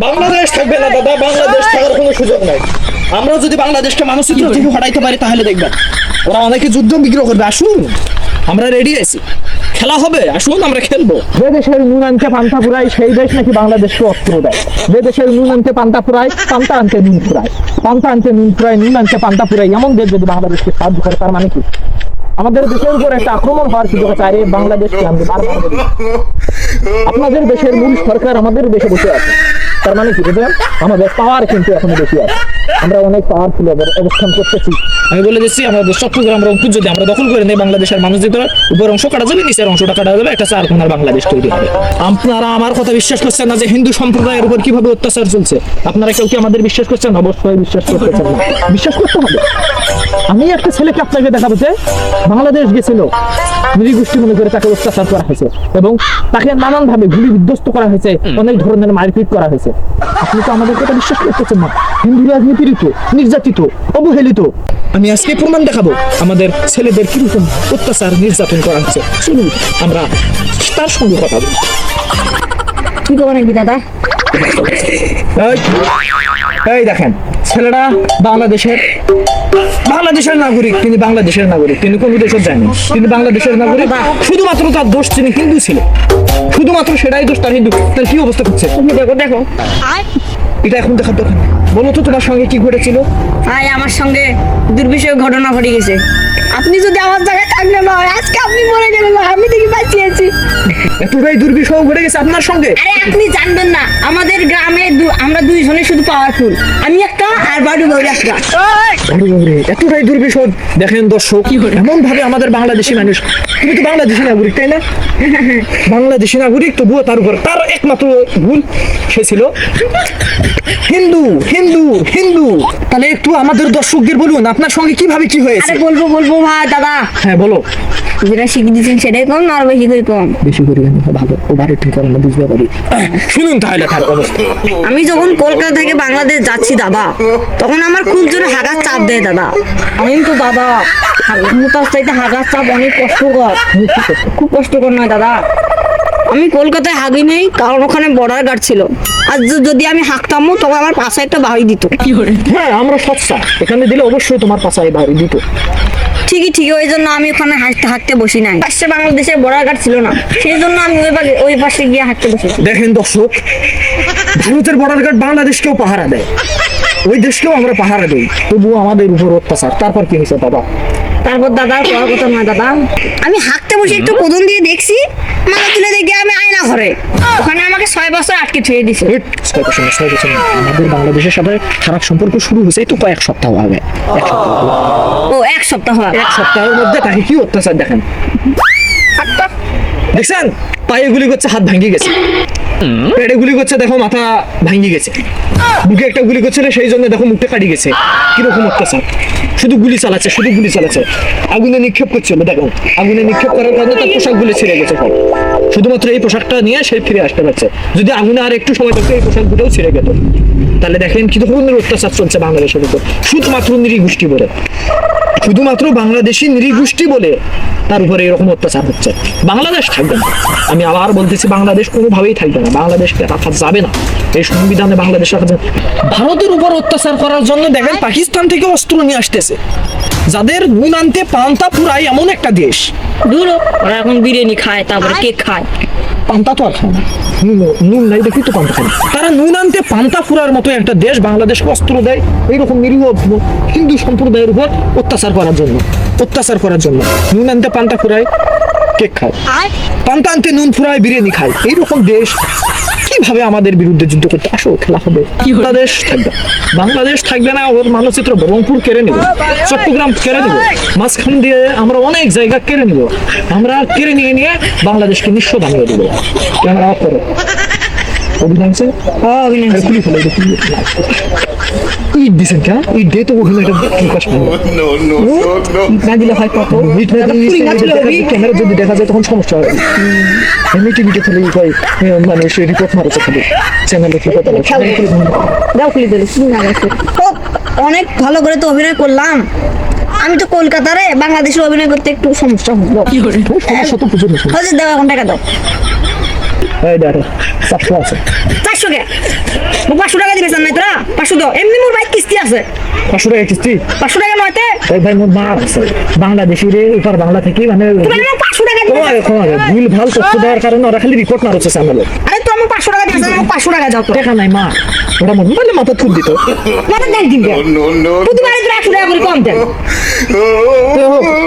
বাংলাদেশ থাকবে না দাদা, বাংলাদেশ থাকার কোনো সুযোগ নাই। আমরা যদি বাংলাদেশকে মানচিত্র থেকে হটাইতে পারি তাহলে দেখবেন ওরা অনেকে যুদ্ধ বিগ্রহ করবে। আসুন, আমরা রেডি আছি, খেলা হবে, আসুন আমরা খেলবো। যে দেশের নুন আনতে পান্তা ফুরায় সেই দেশ নাকি বাংলাদেশকে অস্ত্র দেয়। যে দেশের নুন আনতে পান্তা ফুরায়, পান্তা আনতে নুন ফুরায়, পান্তা আনতে নুন ফুরায়, নুন আনতে পান্তা ফুরায়, এমন দেশ যদি বাংলাদেশকে সাহায্য করে তার মানে কি? আমাদের দেশের উপর একটা আক্রমণ হওয়ার সুযোগ আছে। আর এই বাংলাদেশকে আমি বারবার বলি, আপনাদের দেশের মূল সরকার আমাদের দেশে বসে আছে, তার মানে কি বুঝলেন? আমাদের পাওয়ার কিন্তু এখনো বেশি আছে, আমরা অনেক পাওয়ারফুল অবস্থান করতেছি। আমি বলে দিচ্ছি, আমাদের চট্টগ্রাম রংপুর যদি আমরা দখল করে নিই, বাংলাদেশের মানুষদের উপর অংশ কাটা যাবে, নিচের অংশটা কাটা যাবে, একটা চার কোণার বাংলাদেশ তৈরি হবে। আপনারা আমার কথা বিশ্বাস করছেন না যে হিন্দু সম্প্রদায়ের উপর কিভাবে অত্যাচার চলছে? আপনারা কেউ কি আমাদের বিশ্বাস করছেন? অবশ্যই বিশ্বাস করতেছেন না, বিশ্বাস করতে হবে। আমি একটা ছেলেকে আপনাকে দেখাবো যে বাংলাদেশ গেছিল, নৃগোষ্ঠী মনে করে তাকে অত্যাচার করা হয়েছে এবং তাকে নানান ভাবে গুলি বিধ্বস্ত করা হয়েছে, অনেক ধরনের মারপিট করা হয়েছে। আপনি তো আমাদের কথা বিশ্বাস করতেছেন না। হিন্দু রাজনীতিরিত, নির্যাতিত, অবহেলিত। আমি আজকে প্রমাণ দেখাবো আমাদের ছেলেদের কিরকম অত্যাচার নির্যাতন করা হচ্ছে। শুনুন, আমরা তার সঙ্গে কথা বলি। কি খবর নাকি দাদা? এই দেখেন, ছেলেটা বাংলাদেশের নাগরিক, তিনি বাংলাদেশের নাগরিক, তিনি কোন দেশে যায়নি, তিনি বাংলাদেশের নাগরিক। শুধুমাত্র তার দোষ তিনি হিন্দু ছিল, শুধুমাত্র সেটাই দোষ তার হিন্দু। তার কি অবস্থা করছে দেখো দেখো, এটা এখন দেখার দরকার। বলো তো তোমার সঙ্গে কি ঘটেছিল? আমার সঙ্গে দুর্বিষহ ঘটনা ঘটে গেছে। আপনি যদি আমার জায়গায় থাকলেন না, আজকে আপনি মরে গেলেন, আমি দেখি বাঁচিয়েছি। এতটাই দুর্বিষহ ঘটে গেছে আপনার সঙ্গে? আরে আপনি জানবেন না, আমাদের গ্রামে আমরা দুইজনে শুধু পাওয়ারফুল, আমি একটা আর বাড়ি বউর একটা। এতটাই দুর্বিষহ। দেখেন দর্শক, এমন ভাবে আমাদের বাংলাদেশি মানুষ, তুমি তো বাংলাদেশি নাগরিক তাই না? বাংলাদেশি নাগরিক, তবুও তার উপর তার একমাত্র ভুল, সে ছিল হিন্দু। হিন্দু হিন্দু তাহলে একটু আমাদের দর্শকদের বলুন আপনার সঙ্গে কিভাবে কি হয়েছে। আরে বলবো ভাই দাদা। হ্যাঁ বলো। যেটা শিখে দিচ্ছেন সেটাই কম না আর বেশি করে কম? বেশি করে ভালো, ওভারে ঠিক করেন না, বুঝতে পারি। শুনুন তাহলে তার অবস্থা। আমি যখন কলকাতা থেকে বাংলাদেশ যাচ্ছি দাদা, তখন আমার খুব জোরে হাগার চাপ দেয় দাদা। আমি তো দাদা চাইতে হাগার চাপ অনেক কষ্টকর, খুব কষ্টকর নয় দাদা। আমি কলকাতায় হাগি নেই, কারণ ওখানে বর্ডার গার্ড ছিল। আর যদি আমি হাঁকতামও তখন আমার পাশে একটা বাড়ি দিত। হ্যাঁ, আমরা সচ্চা, এখানে দিলে অবশ্যই তোমার পাশায় বাড়ি দিত। ঠিকই, ওই জন্য আমি ওখানে হাঁটতে বসি নাই। পাশে বাংলাদেশের বর্ডার গার্ড ছিল না, সেই জন্য আমি ওই পাশে গিয়ে হাঁটতে বসেছি। দেখেন দর্শক, ভারতের বর্ডার গার্ড বাংলাদেশকেও পাহারা দেয়, ওই দেশকেও আমরা পাহারা দিই, তবুও আমাদের উপর অত্যাচার। তারপর কি হয়েছে দাদা? তারপর দাদা করার কথা নয় দাদা, আমি হাঁটতে বসে একটু প্রথম দিয়ে দেখছি, মাথা তুলে দেখি আমি আয়না ঘরে, ওখানে আমাকে 6 বছর আটকে ছুঁয়ে দিছে। 6 বছর আমাদের বাংলাদেশের সাথে খারাপ সম্পর্ক শুরু হয়েছে এই তো কয়েক সপ্তাহ আগে। ও এক সপ্তাহ? এক সপ্তাহের মধ্যে তাকে কি অত্যাচার দেখেন। দেখছেন, পায়ে গুলি করছে, হাত ভাঙিয়ে গেছে, পেটে গুলি করছে, দেখো মাথা ভাঙিয়ে গেছে, বুকে একটা গুলি করছিল, সেই জন্য দেখো মুখটা কাটি গেছে। কিরকম অত্যাচার, শুধু গুলি চালাচ্ছে, আগুনে নিক্ষেপ করছিল, দেখো আগুনে নিক্ষেপ করার কারণে তার পোশাক গুলি ছিঁড়ে গেছে সব। শুধুমাত্র এই পোশাকটা নিয়ে সে ফিরে আসতে পারছে, যদি আগুনে আর একটু সময় থাকতো এই পোশাক দুটোও ছিঁড়ে গেত। তাহলে দেখেন কি ধরনের অত্যাচার চলছে বাংলাদেশের উপর, শুধুমাত্র নৃগোষ্ঠী বলে, শুধুমাত্র বাংলাদেশি নৃগোষ্ঠী বলে তার উপরে এরকম অত্যাচার হচ্ছে। বাংলাদেশ থাকবে না, আমি আবার বলতেছি, বাংলাদেশ কোনোভাবেই থাকবে না, বাংলাদেশকে রাখা যাবে না, এই সংবিধানে বাংলাদেশ রাখা যাবে। ভারতের উপর অত্যাচার করার জন্য দেখেন পাকিস্তান থেকে অস্ত্র নিয়ে আসতেছে, যাদের নুন আনতে পান্তা ফুরায় এমন একটা দেশ। দূর, ওরা এখন বিরিয়ানি খায়, তারপরে কেক খায়, পান্তা তো আর খায় না, নুন নাই দেখি তো পান্তা খায়। তারা নুন আনতে পান্তা ফুরার মতো একটা দেশ বাংলাদেশকে অস্ত্র দেয় এইরকম নিরীহ হিন্দু সম্প্রদায়ের উপর অত্যাচার করার জন্য। নুন আনতে পান্তা ফুরায় কেক খায়, পান্তা আনতে নুন ফুরায় বিরিয়ানি খায়, এইরকম দেশ কিভাবে আমাদের বিরুদ্ধে যুদ্ধ করতে? আসো, খেলা হবে। বাংলাদেশ থাকবে না, ওর মানচিত্র রংপুর কেড়ে নেব, চট্টগ্রাম কেড়ে নেব, মাঝখান দিয়ে আমরা অনেক জায়গা কেড়ে নেব, আমরা কেড়ে নিয়ে বাংলাদেশকে নিঃস্ব বানিয়ে দেবো। আমরা করে ইট দিচ্ছেন কেন? ইট দিয়ে তো ওখানে একটা প্রকাশ পাবো না, দিলে হয় কত ক্যামেরা যদি দেখা যায় তখন সমস্যা হয়। এমনি টিভিতে খালি মানে সে রিপোর্ট মারছে, খালি চ্যানেলে অনেক ভালো করে তো অভিনয় করলাম। আমি তো কলকাতারে, বাংলাদেশে অভিনয় করতে একটু সমস্যা হলো। সমস্যা তো প্রচুর। দাও এখন টাকা দাও। 400 আছে। 400 কে 500 টাকা দিবেছেন নাই তোরা 500 দাও এমনি মোর বাইক কিস্তি আছে 500 টাকা কিস্তি 500 টাকা নয়তে ওই ভাই মোর মা আছে বাংলাদেশি রে উপর বাংলা থেকে মানে তুমি আমার 500 টাকা দিবে ভুল ভাল তথ্য দেওয়ার কারণে ওরা খালি রিপোর্ট মারছে চ্যানেলে আরে তো আমি 500 টাকা দিবেছেন আমার 500 টাকা দাও তো টাকা নাই মা ওরা মনে মানে মাথা তুল দিত মানে দেখ দিবে প্রতিবার 100 টাকা করে কম দেন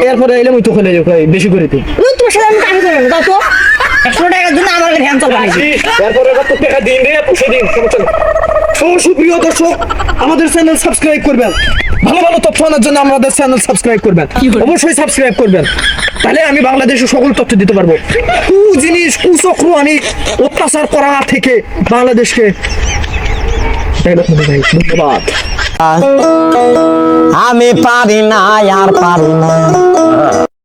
এরপরে এলাম ওই তো খুলে বেশি করে দিই তোমার সাথে আমি কাজ করব দাও তো 100 টাকার জন্য আমার ভ্যান চালাবো এরপরে কত টাকা দিন রে পুষে দিন সমস্যা নেই সুপ্রিয় দর্শক আমাদের চ্যানেল সাবস্ক্রাইব করবেন ভালো ভালো তথ্য আনার জন্য আমাদের চ্যানেল সাবস্ক্রাইব করবেন অবশ্যই সাবস্ক্রাইব করবেন তাহলে আমি বাংলাদেশের সকল তথ্য দিতে পারবো জিনিস কুচক্র আমি অত্যাচার করা থেকে বাংলাদেশকে ধন্যবাদ আমি পারি না আর পারি না